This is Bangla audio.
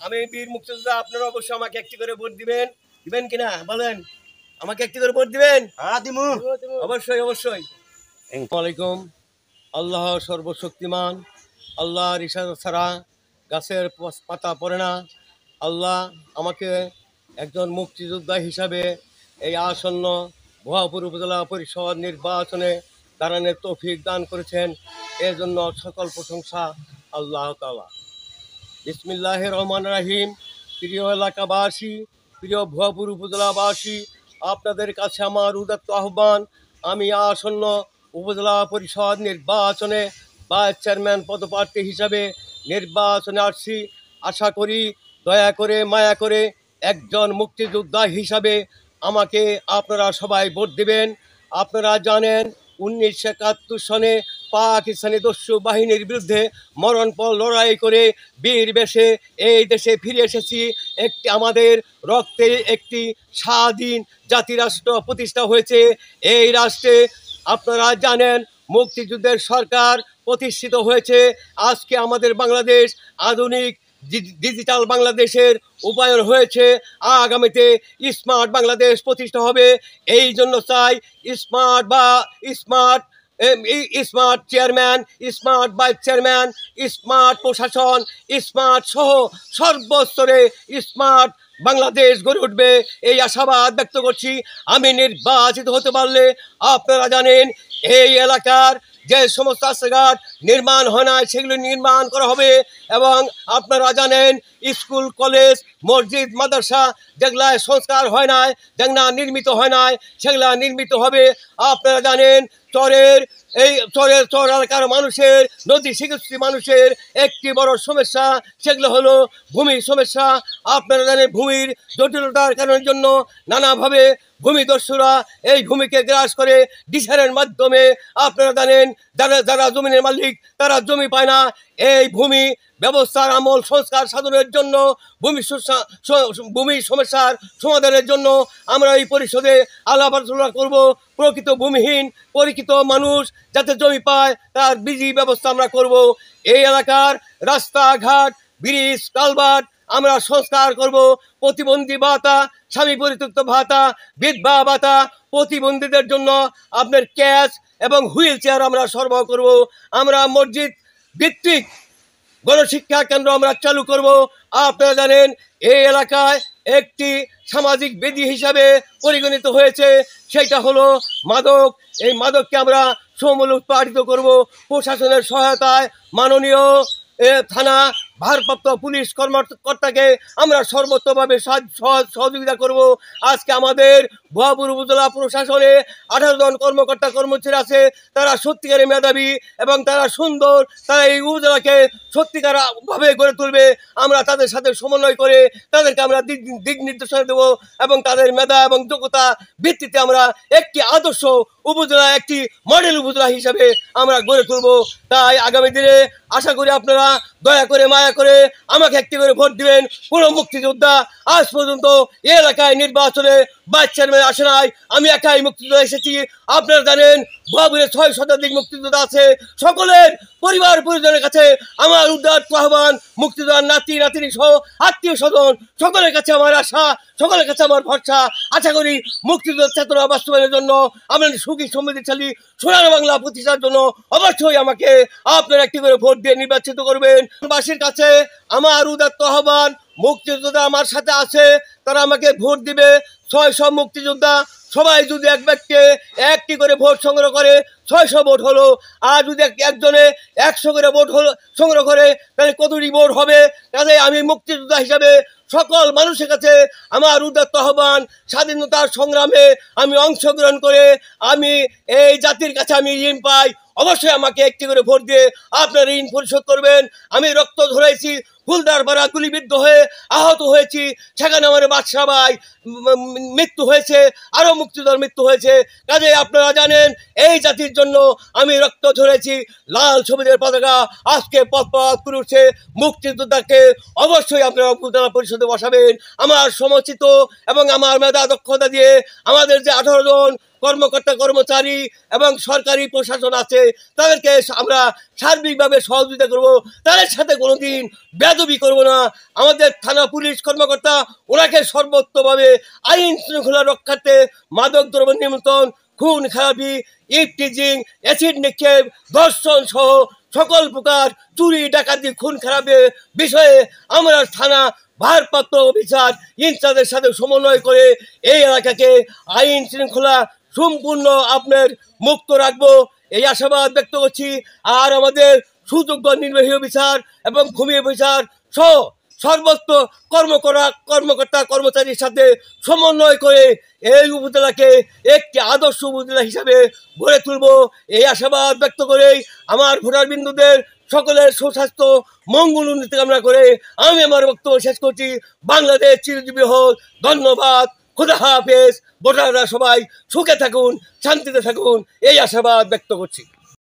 আমি বীর মুক্তিযোদ্ধা। আপনারা অবশ্যই আমাকে একটি করে ভোট দিবেন। দিবেন কিনা বলেন? আমাকে একটি করে ভোট দিবেন? হ্যাঁ দিমু। অবশ্যই অবশ্যই। আসসালামু আলাইকুম। আল্লাহ সর্বশক্তিমান। আল্লাহর ইশারা ছাড়া গাছের পাতা পড়ে না। আল্লাহ আমাকে একজন মুক্তিযোদ্ধা হিসাবে এই আসন্ন ভুয়াপুর উপজেলা পরিষদ নির্বাচনে দাঁড়ানোর তৌফিক দান করেছেন। এর জন্য সকল প্রশংসা আল্লাহ তাআলা। বিসমিল্লাহির রহমানির রহিম। প্রিয় এলাকাবাসী, প্রিয় ভুয়াপুর উপজেলাবাসী, আপনাদের কাছে আমার উদাত্ত আহ্বান। আমি আসন্ন উপজেলা পরিষদ নির্বাচনে ভাইস চেয়ারম্যান পদপ্রার্থী হিসাবে নির্বাচনে আসছি। আশা করি দয়া করে মায়া করে একজন মুক্তিযোদ্ধা হিসাবে আমাকে আপনারা সবাই ভোট দেবেন। আপনারা জানেন 1971 সনে পাকিস্তানি দস্যু বাহিনীর বিরুদ্ধে মরণপণ লড়াই করে বীর বেশে এই দেশে ফিরে এসেছি। আমাদের রক্তে একটি স্বাধীন জাতিরাষ্ট্র প্রতিষ্ঠা হয়েছে। এই রাষ্ট্রে আপনারা জানেন মুক্তিযুদ্ধের সরকার প্রতিষ্ঠিত হয়েছে। আজকে আমাদের বাংলাদেশ আধুনিক ডিজিটাল বাংলাদেশের উপায়ন হয়েছে। আগামীতে স্মার্ট বাংলাদেশ প্রতিষ্ঠা হবে। এই জন্য চাই smart chairman, smart vice chairman, smart প্রশাসন, স্মার্ট সহ সর্বস্তরে স্মার্ট বাংলাদেশ গড়ে উঠবে এই আশাবাদ ব্যক্ত করছি। আমি নির্বাচিত হতে পারলে আপনারা জানেন এই এলাকার যে সমস্ত রাস্তাঘাট নির্মাণ হয় না সেগুলো নির্মাণ করা হবে। এবং আপনারা জানেন স্কুল কলেজ মসজিদ মাদ্রাসা যেগুলা সংস্কার হয় নাই, যেগুলা নির্মিত হয় নাই, সেগুলা নির্মিত হবে। আপনারা জানেন চর এলাকার মানুষের, নদী শিক্ষিত মানুষের একটি বড় সমস্যা, সেগুলো হলো ভূমির সমস্যা। আপনারা জানেন ভূমির জটিলতার কারণের জন্য নানাভাবে ভূমিদস্যুরা এই ভূমিকে গ্রাস করে ডিসারের মাধ্যমে, আপনারা জানেন যারা জমিনের মালিক তারা জমি পায় না। এই ভূমি ব্যবস্থার আমল সংস্কার সাধনের জন্য, ভূমি সমস্যার সমাধানের জন্য আমরা এই পরিষদে আলাপ আলোচনা করব। প্রকৃত ভূমিহীন পরিচিত মানুষ যাতে জমি পায় তার বিধি ব্যবস্থা আমরা করব। এই এলাকার রাস্তাঘাট, ব্রিজ, কালভার্ট আমরা সংস্কার করব। প্রতিবন্ধী ভাতা, স্বামী পরিত্যক্ত ভাতা, বিধবা ভাতা, প্রতিবন্ধীদের জন্য আপনার ক্যাশ এবং হুইল চেয়ার আমরা সরবরাহ করব। আমরা মসজিদ ভিত্তিক গণশিক্ষা কেন্দ্র আমরা চালু করব। আপনারা জানেন এই এলাকায় একটি সামাজিক ব্যাধি হিসাবে পরিগণিত হয়েছে, সেটা হলো মাদক। এই মাদককে আমরা সমূলে উৎপাদিত করব। প্রশাসনের সহায়তায় মাননীয় থানা ভারপ্রাপ্ত পুলিশ কর্মকর্তাকে আমরা সর্বোচ্চভাবে সহযোগিতা করব। আজকে আমাদের ভুয়াপুর উপজেলা প্রশাসনে 18 জন কর্মকর্তা কর্মচারী আছে। তারা সত্যিকারের মেধাবী এবং তারা সুন্দর। তারা এই উপজেলাকে সত্যিকার ভাবে গড়ে তুলবে। আমরা তাদের সাথে সমন্বয় করে তাদেরকে আমরা দিক নির্দেশনা দেব এবং তাদের মেধা এবং যোগ্যতা ভিত্তিতে আমরা একটি আদর্শ উপজেলা, একটি মডেল উপজেলা হিসাবে আমরা গড়ে তুলব। তাই আগামী দিনে আশা করি আপনারা দয়া করে মায়া করে আমাকে একটি করে ভোট দিবেন। কোনো মুক্তিযোদ্ধা আজ পর্যন্ত এই এলাকায় নির্বাচনে ভাইস চেয়ারম্যান আসে নাই, আমি একাই মুক্তিযোদ্ধা এসেছি। আপনারা জানেন ভুয়াপুরে 6 শতাধিক মুক্তিযোদ্ধা আছে। সকলের পরিবার পরিজনের কাছে আমার উদাত্ত আহ্বান, মুক্তিযোদ্ধার নাতি নাতিনী সহ আত্মীয় স্বজন সকলের কাছে আমার আশা, সকলের কাছে আমার ভরসা। আশা করি মুক্তিযুদ্ধের চেতনা বাস্তবায়নের জন্য, আমরা সুখী সমৃদ্ধিশালী সোনার বাংলা প্রতিষ্ঠার জন্য অবশ্যই আমাকে আপনারা একটি করে ভোট দিয়ে নির্বাচিত করবেন। বাসীর কাছে আমার উদাত্ত আহ্বান, মুক্তিযোদ্ধা আমার সাথে আছে, তারা আমাকে ভোট দিবে। 600 মুক্তিযোদ্ধা সবাই যদি এক ব্যক্তিকে একটি করে ভোট সংগ্রহ করে 600 ভোট হলো। আর যদি একজনে 100 করে ভোট সংগ্রহ করে তাহলে কতটি ভোট হবে? তাহলে আমি মুক্তিযোদ্ধা হিসাবে সকল মানুষের কাছে আমার উদাত্ত আহ্বান, স্বাধীনতার সংগ্রামে আমি অংশগ্রহণ করে আমি এই জাতির কাছে আমি ঋণ পাই। অবশ্যই আমাকে একটি করে ভোট দিয়ে আপনার ঋণ পরিশোধ করবেন। আমি রক্ত ঝরেছি, ফুলদার পাড়া গুলিবিদ্ধ হয়ে আহত হয়েছি, সেখানে আমার বাদশা ভাই মৃত্যু হয়েছে, আরো মুক্তিযোদ্ধার মৃত্যু হয়েছে। কাজে আপনারা জানেন এই জাতির জন্য আমি রক্ত ঝরেছি। লাল ছবিদের পতাকা আজকে পথ করে উঠছে। মুক্তিযোদ্ধাকে অবশ্যই আপনারা উপজেলা পরিষদে বসাবেন। আমার সমচিত এবং আমার মেধা দক্ষতা দিয়ে আমাদের যে 18 জন কর্মকর্তা কর্মচারী এবং সরকারি প্রশাসন আছে তাদেরকে আমরা সার্বিকভাবে সহযোগিতা করব, তাদের সাথে কোনোদিন বেয়াদবি করব না। আমাদের থানা পুলিশ কর্মকর্তা ওনাকে সর্বোত্তভাবে আইন শৃঙ্খলা রক্ষার্থে মাদক দ্রব্য নিয়ন্ত্রণ, খুন খারাপি, ইফটিজিং, অ্যাসিড নিক্ষেপ, ধর্ষণ সহ সকল প্রকার চুরি ডাকাতি খুন খারাপের বিষয়ে আমরা থানা ভারপ্রাপ্ত অফিসার ইনচার্জের সাথে সমন্বয় করে এই এলাকাকে আইন শৃঙ্খলা সম্পূর্ণ আপনার মুক্ত রাখবো, এই আশাবাদ ব্যক্ত করছি। আর আমাদের সুযোগ্য নির্বাহী অফিসার এবং ভূমি অফিসার সহ সর্বত্র কর্মকর্তা কর্মচারীর সাথে সমন্বয় করে এই উপজেলাকে একটি আদর্শ উপজেলা হিসাবে গড়ে তুলব, এই আশাবাদ ব্যক্ত করেই আমার ভোটার বিন্দুদের সকলের সুস্বাস্থ্য মঙ্গল উন্নতি কামনা করে আমি আমার বক্তব্য শেষ করছি। বাংলাদেশ চিরজীবী হোক। ধন্যবাদ। খুদা হাফেজ। ভোটাররা সবাই সুখে থাকুন, শান্তিতে থাকুন, এই আশাবাদ ব্যক্ত করছি।